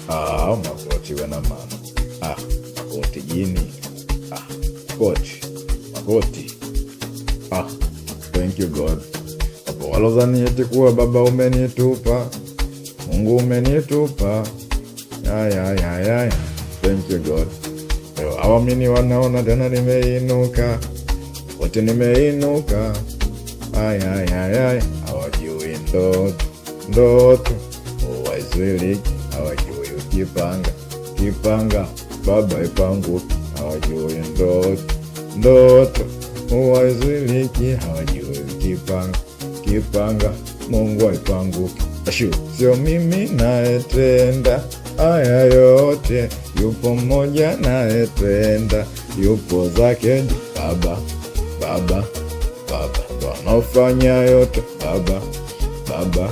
Makoti wana maana. Makoti jini. Makoti. Thank you God. Hapo walozani eti kuwa baba umenitupa. Mungu umenitupa. Ya. Thank you God. Hawamini wanaona tena nimeinuka. Wote nimeinuka. Hawajui ndoto. Waizwili. Hawajui ukipanga. Baba ipanguki. Hawajui ndoto. Waizwiliki. Hawajui ukipanga. Mungu ipanguki. Sio mimi naetenda haya yote, yupo mmoja naetenda, yupo zake Baba ndo anafanya yote. Baba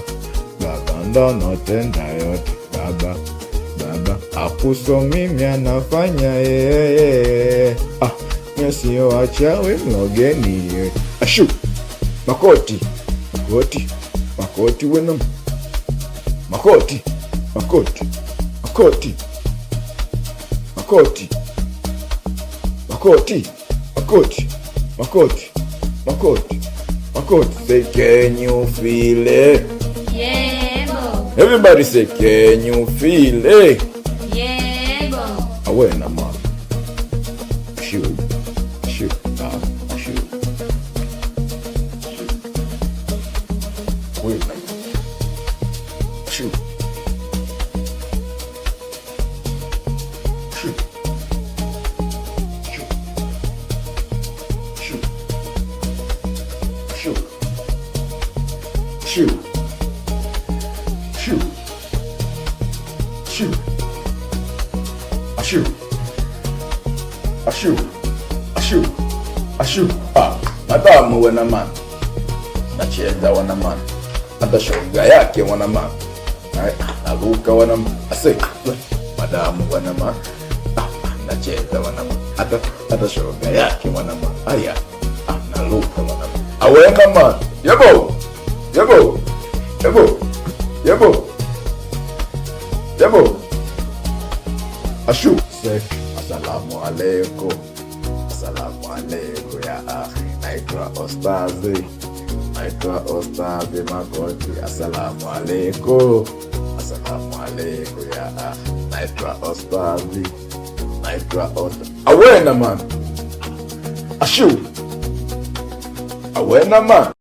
ndo anatenda yote. Baba akuso mimi anafanya yeye. Sio wachawi mlogeni. Makoti wena. Makoti. Say, can you feel it? Yeah, bo. Everybody say, can you feel it? Yeah, bo. Awena man. Shoot. Wait. Shoot. Madamu wana man. Nacheza wana man. Hata shoga yake wana man. Naruka wana man. Madamu wana man. Nacheza wana man. Hata shoga yake wana man. Naruka wana man. Awena man. Yebo. Say, Assalamu alaikum ya akhi. Naitwa Ostazi Makoti. Assalamu alaikum ya akhi. Naitwa Ostazi. Awena man. Awena man.